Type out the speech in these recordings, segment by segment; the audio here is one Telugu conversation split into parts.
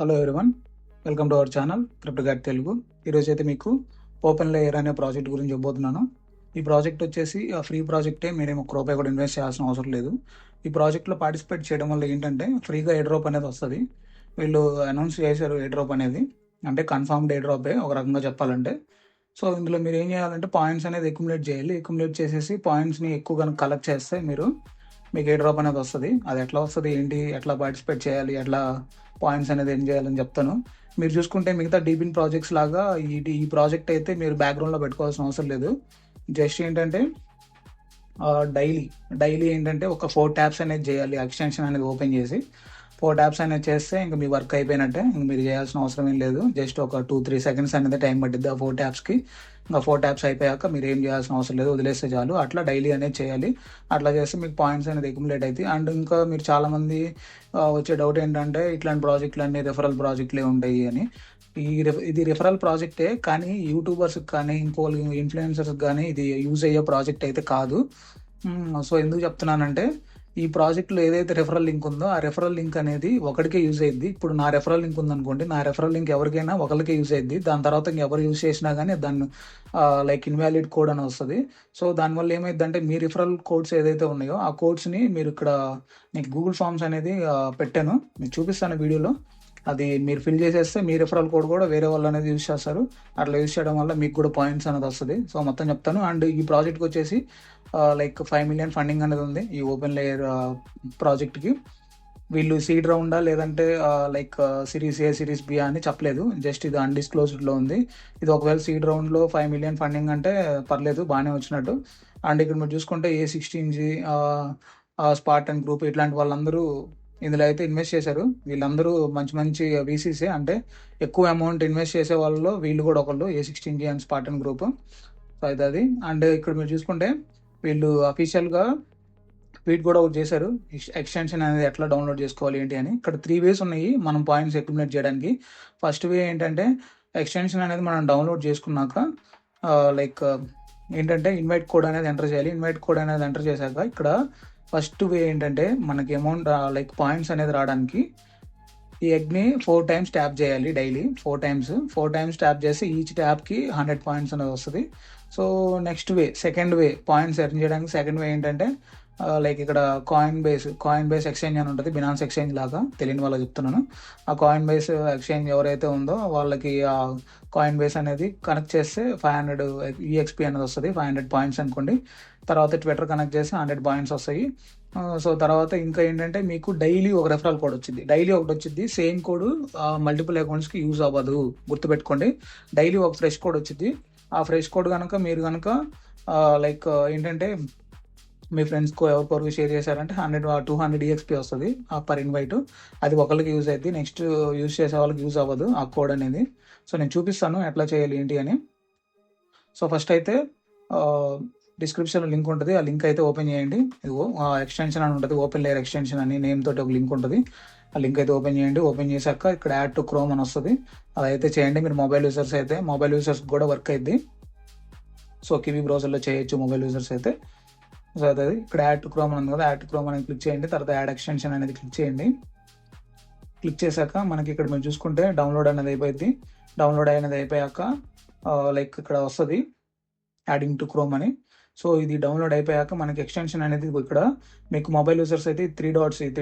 Hello everyone, welcome to our channel crypto guide Telugu. ఈరోజు అయితే మీకు ఓపెన్ లేయర్ అనే ప్రాజెక్ట్ గురించి చెప్పబోతున్నాను. ఈ ప్రాజెక్ట్ వచ్చేసి ఫ్రీ ప్రాజెక్టే, మీరేమో ఒక రూపాయి కూడా ఇన్వెస్ట్ చేయాల్సిన అవసరం లేదు. ఈ ప్రాజెక్ట్లో పార్టిసిపేట్ చేయడం వల్ల ఏంటంటే ఫ్రీగా ఎయిర్ డ్రాప్ అనేది వస్తుంది. వీళ్ళు అనౌన్స్ చేశారు ఎయిర్ డ్రాప్ అనేది, అంటే కన్ఫర్మ్డ్ ఎయిర్ డ్రాపే ఒక రకంగా చెప్పాలంటే. సో ఇందులో మీరు ఏం చేయాలంటే పాయింట్స్ అనేది అక్యుములేట్ చేయాలి. అక్యుములేట్ చేసేసి పాయింట్స్ని ఎక్కువ కనుక కలెక్ట్ చేస్తే మీకు ఎయిర్ డ్రాప్ అనేది వస్తుంది. అది ఎట్లా వస్తుంది ఏంటి, ఎట్లా పార్టిసిపేట్ చేయాలి, ఎట్లా పాయింట్స్ అనేది ఏం చేయాలని చెప్తాను. మీరు చూసుకుంటే మిగతా డీపిన్ ప్రాజెక్ట్స్ లాగా ఈ ప్రాజెక్ట్ అయితే మీరు బ్యాక్గ్రౌండ్లో పెట్టుకోవాల్సిన అవసరం లేదు. జస్ట్ ఏంటంటే డైలీ ఏంటంటే ఒక 4 ట్యాబ్స్ అనేది చేయాలి. ఎక్స్టెన్షన్ అనేది ఓపెన్ చేసి 4 ట్యాబ్స్ అనేది చేస్తే ఇంకా మీ వర్క్ అయిపోయినట్టే. ఇంక మీరు చేయాల్సిన అవసరం ఏం లేదు. జస్ట్ ఒక 2-3 సెకండ్స్ అనేది టైం పట్టిద్ది ఆ 4 ట్యాబ్స్కి. ఇంకా 4 ట్యాబ్స్ అయిపోయాక మీరు ఏం చేయాల్సిన అవసరం లేదు, వదిలేస్తే చాలు. అట్లా డైలీ అనేది చేయాలి. అట్లా చేస్తే మీకు పాయింట్స్ అనేది అక్యుములేట్ అవుతాయి. అండ్ ఇంకా మీరు చాలామంది వచ్చే డౌట్ ఏంటంటే ఇట్లాంటి ప్రాజెక్టులు అన్నీ రెఫరల్ ప్రాజెక్టులే ఉంటాయి అని. ఇది రెఫరల్ ప్రాజెక్టే, కానీ యూట్యూబర్స్కి కానీ ఇంకో ఇన్ఫ్లుయెన్సర్స్కి కానీ ఇది యూజ్ అయ్యే ప్రాజెక్ట్ అయితే కాదు. సో ఎందుకు చెప్తున్నానంటే ఈ ప్రాజెక్ట్లో ఏదైతే రెఫరల్ లింక్ ఉందో ఆ రెఫరల్ లింక్ అనేది ఒకరికే యూజ్ అయ్యింది. ఇప్పుడు నా రెఫరల్ లింక్ ఉందనుకోండి, నా రెఫరల్ లింక్ ఎవరికైనా ఒకరికే యూజ్ అయ్యింది. దాని తర్వాత ఇంకెవరు యూజ్ చేసినా కానీ దాన్ని లైక్ ఇన్వాలిడ్ కోడ్ అని వస్తుంది. సో దానివల్ల ఏమైందంటే మీ రిఫరల్ కోడ్స్ ఏదైతే ఉన్నాయో ఆ కోడ్స్ని మీరు ఇక్కడ మీకు గూగుల్ ఫామ్స్ అనేది పెట్టాను, మీకు చూపిస్తాను వీడియోలో. అది మీరు ఫిల్ చేసేస్తే మీ రిఫరల్ కోడ్ కూడా వేరే వాళ్ళు అనేది యూజ్ చేస్తారు. అట్లా యూజ్ చేయడం వల్ల మీకు కూడా పాయింట్స్ అనేది వస్తుంది. సో మొత్తం చెప్తాను. అండ్ ఈ ప్రాజెక్ట్కి వచ్చేసి లైక్ 5 మిలియన్ ఫండింగ్ అనేది ఉంది ఈ ఓపెన్ లేయర్ ప్రాజెక్ట్కి. వీళ్ళు సీడ్ రౌండా లేదంటే లైక్ సిరీస్ ఏ సిరీస్ బి అని చెప్పలేదు, జస్ట్ ఇది అన్డిస్క్లోజ్డ్లో ఉంది. ఇది ఒకవేళ సీడ్ రౌండ్లో 5 మిలియన్ ఫండింగ్ అంటే పర్లేదు, బాగానే వచ్చినట్టు. అండ్ ఇక్కడ మీరు చూసుకుంటే A16G, స్పార్టన్ గ్రూప్ ఇట్లాంటి వాళ్ళందరూ ఇందులో అయితే ఇన్వెస్ట్ చేశారు. వీళ్ళందరూ మంచి మంచి వీసీసే, అంటే ఎక్కువ అమౌంట్ ఇన్వెస్ట్ చేసే వాళ్ళలో వీళ్ళు కూడా ఒకళ్ళు, A16G and Spartan group. So అయితే అది. అండ్ ఇక్కడ మీరు చూసుకుంటే వీళ్ళు అఫీషియల్గా ట్వీట్ కూడా ఒకటి చేశారు, ఎక్స్టెన్షన్ అనేది ఎట్లా డౌన్లోడ్ చేసుకోవాలి ఏంటి అని. ఇక్కడ 3 వేస్ ఉన్నాయి మనం పాయింట్స్ అక్యుములేట్ చేయడానికి. ఫస్ట్ వే ఏంటంటే ఎక్స్టెన్షన్ అనేది మనం డౌన్లోడ్ చేసుకున్నాక లైక్ ఏంటంటే ఇన్వైట్ కోడ్ అనేది ఎంటర్ చేయాలి. ఇన్వైట్ కోడ్ అనేది ఎంటర్ చేశాక ఇక్కడ ఫస్ట్ వే ఏంటంటే మనకి అమౌంట్ లైక్ పాయింట్స్ అనేది రావడానికి ఈ ఎగ్ని 4 టైమ్స్ ట్యాప్ చేయాలి. డైలీ 4 టైమ్స్ ట్యాప్ చేసి ఈచ్ ట్యాప్కి 100 పాయింట్స్ అనేది వస్తుంది. సో నెక్స్ట్ వే, సెకండ్ వే పాయింట్స్ ఎర్న్ చేయడానికి సెకండ్ వే ఏంటంటే లైక్ ఇక్కడ కాయిన్ బేస్ ఎక్స్చేంజ్ అని ఉంటుంది, బినాన్స్ ఎక్స్చేంజ్ లాగా, తెలియని వాళ్ళకి చెప్తున్నాను. ఆ కాయిన్ బేస్ ఎక్స్చేంజ్ ఎవరైతే ఉందో వాళ్ళకి ఆ కాయిన్ బేస్ అనేది కనెక్ట్ చేస్తే 500 EXP అనేది వస్తుంది, 500 పాయింట్స్ అనుకోండి. తర్వాత ట్విట్టర్ కనెక్ట్ చేస్తే 100 పాయింట్స్ వస్తాయి. సో తర్వాత ఇంకా ఏంటంటే మీకు డైలీ ఒక రెఫరల్ కోడ్ వచ్చింది, డైలీ ఒకటి వచ్చింది. సేమ్ కోడ్ మల్టిపుల్ అకౌంట్స్కి యూజ్ అవ్వదు, గుర్తుపెట్టుకోండి. డైలీ ఒక ఫ్రెష్ కోడ్ వచ్చింది. ఆ ఫ్రెష్ కోడ్ కనుక మీరు కనుక లైక్ ఏంటంటే మీ ఫ్రెండ్స్కో ఎవరికొరకు షేర్ చేశారంటే 200 EXP వస్తుంది పర్ ఇన్వైట్. అది ఒకరికి యూజ్ అవుతుంది, నెక్స్ట్ యూజ్ చేసే వాళ్ళకి యూజ్ అవ్వదు ఆ కోడ్ అనేది. సో నేను చూపిస్తాను ఎట్లా చేయాలి ఏంటి అని. సో ఫస్ట్ అయితే డిస్క్రిప్షన్లో లింక్ ఉంటుంది, ఆ లింక్ అయితే ఓపెన్ చేయండి. ఇదిగో ఎక్స్టెన్షన్ అని ఉంటుంది, ఓపెన్ లేయర్ ఎక్స్టెన్షన్ అని నేమ్ తోటి ఒక లింక్ ఉంటుంది. ఆ లింక్ అయితే ఓపెన్ చేయండి. ఓపెన్ చేశాక ఇక్కడ యాడ్ టు క్రోమ్ అని వస్తుంది, అదైతే చేయండి. మీరు మొబైల్ యూజర్స్ కూడా వర్క్ అయింది. సో కివీ బ్రౌజర్లో చేయొచ్చు మొబైల్ యూజర్స్ అయితే. సో అది ఇక్కడ యాడ్ టు క్రోమ్ ఉంది కదా, యాడ్ టు క్రోమ్ అనేది క్లిక్ చేయండి. తర్వాత యాడ్ ఎక్స్టెన్షన్ అనేది క్లిక్ చేయండి. క్లిక్ చేశాక మనకి ఇక్కడ మీరు చూసుకుంటే డౌన్లోడ్ అనేది అయిపోయింది. డౌన్లోడ్ అనేది అయిపోయాక లైక్ ఇక్కడ వస్తుంది యాడింగ్ టు క్రోమ్ అని. సో ఇది డౌన్లోడ్ అయిపోయాక మనకి ఎక్స్టెన్షన్ అనేది ఇక్కడ మీకు మొబైల్ యూజర్స్ అయితే 3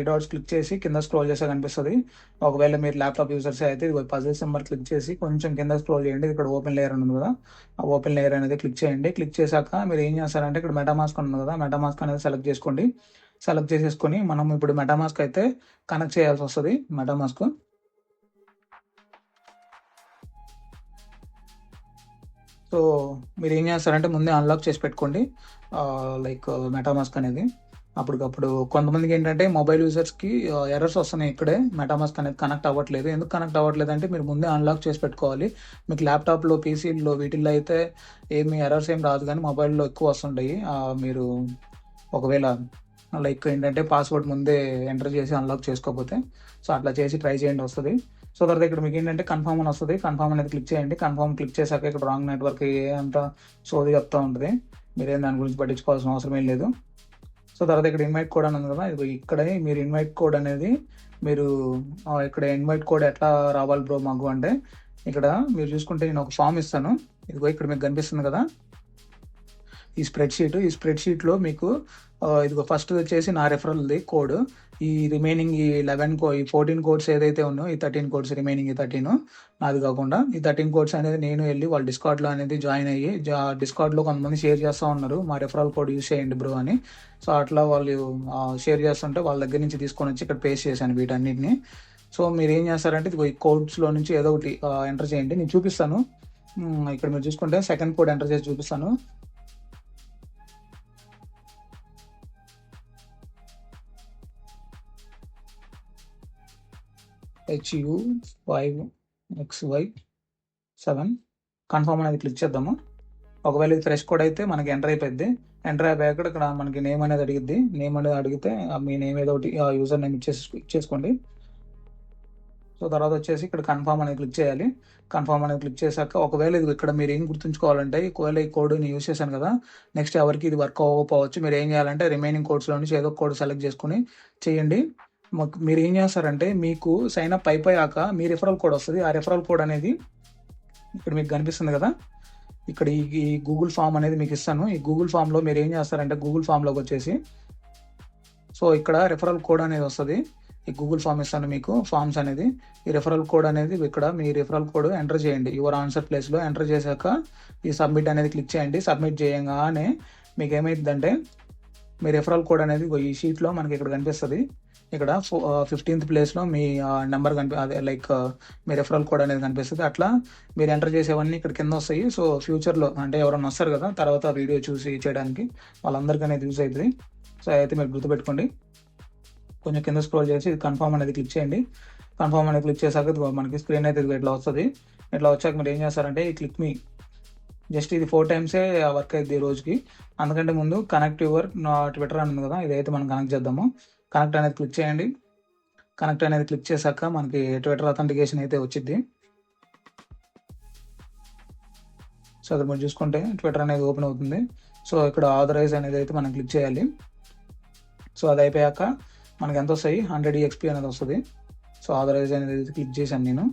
డాట్స్ క్లిక్ చేసి కింద స్క్రోల్ చేస్తే కనిపిస్తుంది. ఒకవేళ మీరు ల్యాప్టాప్ యూజర్స్ అయితే ఇది పజిల్ సింబల్ క్లిక్ చేసి కొంచెం కింద స్క్రోల్ చేయండి. ఇక్కడ ఓపెన్ లేయర్ ఉంది కదా, ఆ ఓపెన్ లేయర్ అనేది క్లిక్ చేయండి. క్లిక్ చేశాక మీరు ఏం చేస్తారంటే ఇక్కడ మెటామాస్క్ ఉంది కదా, మెటామాస్క్ అనేది సెలెక్ట్ చేసుకోండి. సెలెక్ట్ చేసేసుకొని మనం ఇప్పుడు మెటామాస్క్ అయితే కనెక్ట్ చేయాల్సి వస్తుంది. మెటామాస్క్ సో మీరు ఏం చేస్తారంటే ముందే అన్లాక్ చేసి పెట్టుకోండి లైక్ మెటామాస్క్ అనేది. అప్పటికప్పుడు కొంతమందికి ఏంటంటే మొబైల్ యూజర్స్కి ఎర్రర్స్ వస్తున్నాయి, ఇక్కడే మెటామాస్క్ అనేది కనెక్ట్ అవ్వట్లేదు. ఎందుకు కనెక్ట్ అవ్వట్లేదు అంటే మీరు ముందే అన్లాక్ చేసి పెట్టుకోవాలి. మీకు ల్యాప్టాప్లో, పీసీల్లో వీటిల్లో అయితే ఏమి ఎర్రర్స్ ఏం రాదు, కానీ మొబైల్లో ఎక్కువ వస్తుంటాయి. మీరు ఒకవేళ లైక్ ఏంటంటే పాస్వర్డ్ ముందే ఎంటర్ చేసి అన్లాక్ చేసుకోకపోతే, సో అట్లా చేసి ట్రై చేయండి, వస్తుంది. సో తర్వాత ఇక్కడ మీకు ఏంటంటే కన్ఫర్మ్ అని వస్తుంది. కన్ఫర్మ్ అనేది క్లిక్ చేయండి. కన్ఫర్మ్ క్లిక్ చేశాక ఇక్కడ రాంగ్ నెట్వర్క్ అంతా సోది చెప్తూ ఉంటుంది. మీరేం దాని గురించి పట్టించుకోవాల్సిన అవసరం ఏం లేదు. సో తర్వాత ఇక్కడ ఇన్వైట్ కోడ్ అని ఉంది కదా, ఇది ఇక్కడే మీరు ఇన్వైట్ కోడ్ అనేది మీరు ఇక్కడ ఇన్వైట్ కోడ్ ఎట్లా రావాలి బ్రో మాకు అంటే, ఇక్కడ మీరు చూసుకుంటే నేను ఒక ఫామ్ ఇస్తాను. ఇదిగో ఇక్కడ మీకు కనిపిస్తుంది కదా ఈ స్ప్రెడ్ షీట్లో మీకు ఇదిగో ఫస్ట్ వచ్చేసి నా రెఫరల్ది కోడ్. ఈ రిమైనింగ్ ఈ 14 కోడ్స్ ఏదైతే ఉన్నాయో, ఈ 13 కోడ్స్ రిమైనింగ్, ఈ 13 నాది కాకుండా ఈ 13 కోడ్స్ అనేది నేను వెళ్ళి వాళ్ళ డిస్కార్డ్లో అనేది జాయిన్ అయ్యి డిస్కార్డ్లో కొంతమంది షేర్ చేస్తూ ఉన్నారు, మా రెఫరల్ కోడ్ యూస్ చేయండి బ్రో అని. సో అట్లా వాళ్ళు షేర్ చేస్తుంటే వాళ్ళ దగ్గర నుంచి తీసుకొని వచ్చి ఇక్కడ పేస్ట్ చేశాను వీటన్నిటిని. సో మీరు ఏం చేస్తారంటే ఈ కోడ్స్లో నుంచి ఏదో ఒకటి ఎంటర్ చేయండి, నేను చూపిస్తాను. ఇక్కడ మీరు చూసుకుంటే సెకండ్ కోడ్ ఎంటర్ చేసి చూపిస్తాను. HU5XY7 కన్ఫర్మ్ అనేది క్లిక్ చేద్దాము. ఒకవేళ ఇది ఫ్రెష్ కోడ్ అయితే మనకి ఎంటర్ అయిపోద్ది. ఎంటర్ అయిపోయాక ఇక్కడ మనకి నేమ్ అనేది అడిగిద్ది. నేమ్ అనేది అడిగితే మీ నేమ్ ఏదో ఒకటి యూజర్ నేమ్ ఇచ్చేసుకోండి. సో తర్వాత వచ్చేసి ఇక్కడ కన్ఫర్మ్ అనేది క్లిక్ చేయాలి. కన్ఫర్మ్ అనేది క్లిక్ చేశాక ఒకవేళ ఇది ఇక్కడ మీరు ఏం గుర్తుంచుకోవాలంటే, ఒకవేళ ఈ కోడ్ నేను యూస్ చేశాను కదా, నెక్స్ట్ ఎవరికి ఇది వర్క్ అవ్వకపోవచ్చు. మీరు ఏం చేయాలంటే రిమైనింగ్ కోడ్స్లో నుంచి ఏదో కోడ్ సెలెక్ట్ చేసుకుని చేయండి. మీరు ఏం చేస్తారంటే, మీకు సైన్ అప్ అయిపోయాక మీ రిఫరల్ కోడ్ వస్తుంది. ఆ రిఫరల్ కోడ్ అనేది ఇక్కడ మీకు కనిపిస్తుంది కదా, ఇక్కడ ఈ గూగుల్ ఫామ్ అనేది మీకు ఇస్తాను. ఈ గూగుల్ ఫామ్లో మీరు ఏం చేస్తారంటే, గూగుల్ ఫామ్లోకి వచ్చేసి సో ఇక్కడ రిఫరల్ కోడ్ అనేది వస్తుంది. ఈ గూగుల్ ఫామ్ ఇస్తాను మీకు, ఫామ్స్ అనేది. ఈ రిఫరల్ కోడ్ అనేది ఇక్కడ మీ రిఫరల్ కోడ్ ఎంటర్ చేయండి యువర్ ఆన్సర్ ప్లేస్లో. ఎంటర్ చేశాక ఈ సబ్మిట్ అనేది క్లిక్ చేయండి. సబ్మిట్ చేయగానే మీకు ఏమైందంటే, మీ రిఫరల్ కోడ్ అనేది ఈ షీట్లో మనకి ఇక్కడ కనిపిస్తుంది. ఇక్కడ 15th ప్లేస్లో మీ నెంబర్ అదే లైక్ మీ రెఫరల్ కోడ్ అనేది కనిపిస్తుంది. అట్లా మీరు ఎంటర్ చేసేవన్నీ ఇక్కడ కింద వస్తాయి. సో ఫ్యూచర్లో అంటే ఎవరైనా వస్తారు కదా తర్వాత వీడియో చూసి చేయడానికి, వాళ్ళందరికీ అనేది యూజ్ అవుతుంది. సో అయితే మీరు గుర్తుపెట్టుకోండి. కొంచెం కింద స్క్రోల్ చేసి కన్ఫర్మ్ అనేది క్లిక్ చేయండి. కన్ఫర్మ్ అనేది క్లిక్ చేశాక మనకి స్క్రీన్ అయితే ఇట్లా వస్తుంది. ఇట్లా వచ్చాక మీరు ఏం చేస్తారంటే, ఈ క్లిక్ మీ జస్ట్ ఇది 4 టైమ్సే వర్క్ అవుతుంది ఈ రోజుకి. అందుకంటే ముందు కనెక్ట్ యువర్ ట్విట్టర్ అని ఉంది కదా, ఇదైతే మనం కనెక్ట్ చేద్దాము. కనెక్ట్ అనేది క్లిక్ చేయండి. కనెక్ట్ అనేది క్లిక్ చేశాక మనకి ట్విట్టర్ అథెంటికేషన్ అయితే వచ్చింది. సో అక్కడ మీరు చూసుకుంటే ట్విట్టర్ అనేది ఓపెన్ అవుతుంది. సో ఇక్కడ ఆథరైజ్ అనేది అయితే మనం క్లిక్ చేయాలి. సో అది అయిపోయాక మనకి ఎంత వస్తాయి, 100 EXP అనేది వస్తుంది. సో ఆథరైజ్ అనేది క్లిక్ చేశాను నేను.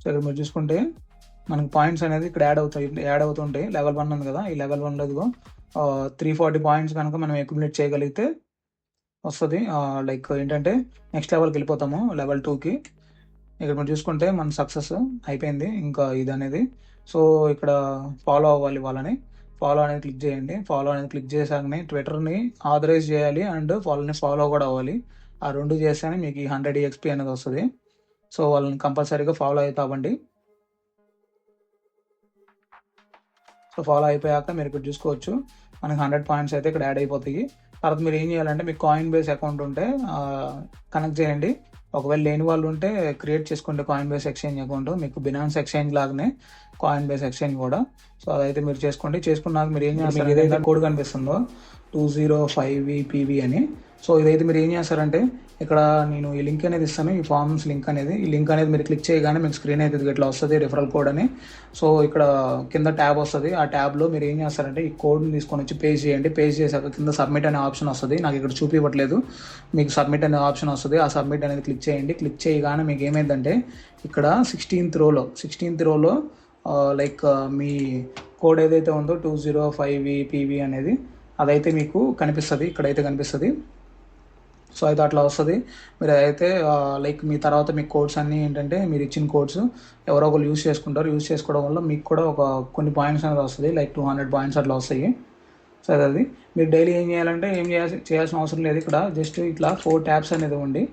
సో ఇక్కడ మీరు చూసుకుంటే మనకి పాయింట్స్ అనేది ఇక్కడ యాడ్ అవుతుంటాయి. లెవెల్ 1 ఉంది కదా, ఈ లెవెల్ 1లో 340 పాయింట్స్ కనుక మనం అక్యుములేట్ చేయగలిగితే వస్తుంది. లైక్ ఏంటంటే నెక్స్ట్ లెవెల్కి వెళ్ళిపోతాము, లెవెల్ 2కి. ఇక్కడ మనం చూసుకుంటే మన సక్సెస్ అయిపోయింది ఇంకా ఇది అనేది. సో ఇక్కడ ఫాలో అవ్వాలి వాళ్ళని. ఫాలో అనేది క్లిక్ చేయండి. ఫాలో అనేది క్లిక్ చేశాకనే ట్విట్టర్ని ఆథరైజ్ చేయాలి అండ్ వాళ్ళని ఫాలో కూడా అవ్వాలి. ఆ రెండు చేస్తేనే మీకు ఈ 100 EXP అనేది వస్తుంది. సో వాళ్ళని కంపల్సరీగా ఫాలో అవుతామండి. సో ఫాలో అయిపోయాక మీరు ఇక్కడ చూసుకోవచ్చు మనకి 100 పాయింట్స్ అయితే ఇక్కడ యాడ్ అయిపోతాయి. తర్వాత మీరు ఏం చేయాలంటే, మీకు కాయిన్ బేస్ అకౌంట్ ఉంటే కనెక్ట్ చేయండి. ఒకవేళ లేని వాళ్ళు ఉంటే క్రియేట్ చేసుకోండి కాయిన్ బేస్ ఎక్స్చేంజ్ అకౌంట్. మీకు బినాన్స్ ఎక్స్చేంజ్ లాగానే కాయిన్ బేస్ ఎక్స్చేంజ్ కూడా. సో అదైతే మీరు చేసుకోండి. చేసుకున్నాక మీరు ఏం చేస్తారు, ఏదైతే కోడ్ కనిపిస్తుందో 205VPV అని, సో ఇదైతే మీరు ఏం చేస్తారంటే, ఇక్కడ నేను ఈ లింక్ అనేది ఇస్తాను, ఈ ఫార్మ్స్ లింక్ అనేది. ఈ లింక్ అనేది మీరు క్లిక్ చేయగానే మీకు స్క్రీన్ అయితే ఇట్లా వస్తుంది, రిఫరల్ కోడ్ అని. సో ఇక్కడ కింద ట్యాబ్ వస్తుంది. ఆ ట్యాబ్లో మీరు ఏం చేస్తారంటే, ఈ కోడ్ని తీసుకొని వచ్చి పేస్ట్ చేయండి. పేస్ట్ చేశాక కింద సబ్మిట్ అనే ఆప్షన్ వస్తుంది. నాకు ఇక్కడ చూపివ్వట్లేదు, మీకు సబ్మిట్ అనే ఆప్షన్ వస్తుంది. ఆ సబ్మిట్ అనేది క్లిక్ చేయండి. క్లిక్ చేయగానే మీకు ఏమైందంటే, ఇక్కడ 16th రోలో లైక్ మీ కోడ్ ఏదైతే ఉందో 205VPV అనేది అదైతే మీకు కనిపిస్తుంది, ఇక్కడైతే కనిపిస్తుంది. సో అయితే అట్లా వస్తుంది. మీరు అయితే లైక్ మీ తర్వాత మీ కోడ్స్ అన్నీ ఏంటంటే, మీరు ఇచ్చిన కోడ్స్ ఎవరో ఒకరు యూస్ చేసుకుంటారు. యూస్ చేసుకోవడం వల్ల మీకు కూడా కొన్ని పాయింట్స్ అనేది వస్తుంది, లైక్ 200 పాయింట్స్ అట్లా వస్తాయి. సో అది మీరు డైలీ ఏం చేయాలంటే, చేయాల్సిన అవసరం లేదు. ఇక్కడ జస్ట్ ఇట్లా 4 ట్యాబ్స్ అనేది ఉండి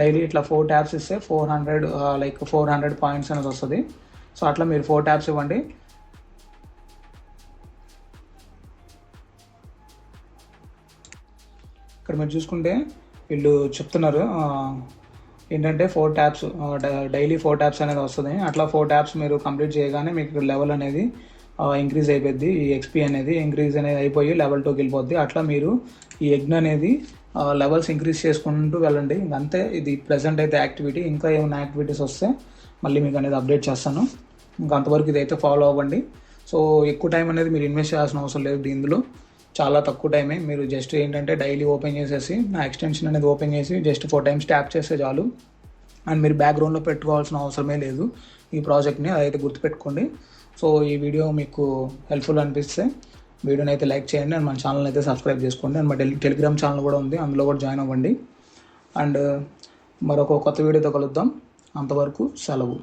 డైలీ ఇట్లా 4 ట్యాబ్స్ ఇస్తే 400 పాయింట్స్ అనేది వస్తుంది. సో అట్లా మీరు 4 ట్యాబ్స్ ఇవ్వండి. ఇక్కడ మీరు చూసుకుంటే వీళ్ళు చెప్తున్నారు ఏంటంటే 4 ట్యాబ్స్ డైలీ 4 ట్యాబ్స్ అనేది వస్తుంది. అట్లా 4 ట్యాబ్స్ మీరు కంప్లీట్ చేయగానే మీకు లెవెల్ అనేది ఇంక్రీజ్ అయిపోద్ది. ఈ ఎక్స్పీ అనేది ఇంక్రీజ్ అనేది అయిపోయి లెవెల్ 2కి వెళ్ళిపోద్ది. అట్లా మీరు ఈ యజ్ఞ అనేది లెవెల్స్ ఇంక్రీజ్ చేసుకుంటూ వెళ్ళండి. అంతే, ఇది ప్రజెంట్ అయితే యాక్టివిటీ. ఇంకా ఏమైనా యాక్టివిటీస్ వస్తే మళ్ళీ మీకు అనేది అప్డేట్ చేస్తాను. ఇంకా అంతవరకు ఇదైతే ఫాలో అవ్వండి. సో ఎక్కువ టైం అనేది మీరు ఇన్వెస్ట్ చేయాల్సిన అవసరం లేదు ఇందులో, చాలా తక్కువ టైమే. మీరు జస్ట్ ఏంటంటే డైలీ ఓపెన్ చేసేసి నా ఎక్స్టెన్షన్ అనేది ఓపెన్ చేసి జస్ట్ 4 times ట్యాప్ చేస్తే చాలు. అండ్ మీరు బ్యాక్గ్రౌండ్లో పెట్టుకోవాల్సిన అవసరమే లేదు ఈ ప్రాజెక్ట్ని, అదైతే గుర్తుపెట్టుకోండి. సో ఈ వీడియో మీకు హెల్ప్ఫుల్ అనిపిస్తే వీడియోని అయితే లైక్ చేయండి అండ్ మన ఛానల్ అయితే సబ్స్క్రైబ్ చేసుకోండి. అండ్ మా టెలిగ్రామ్ ఛానల్ కూడా ఉంది, అందులో కూడా జాయిన్ అవ్వండి. అండ్ మరొక కొత్త వీడియోతో కలుద్దాం. అంతవరకు సెలవు.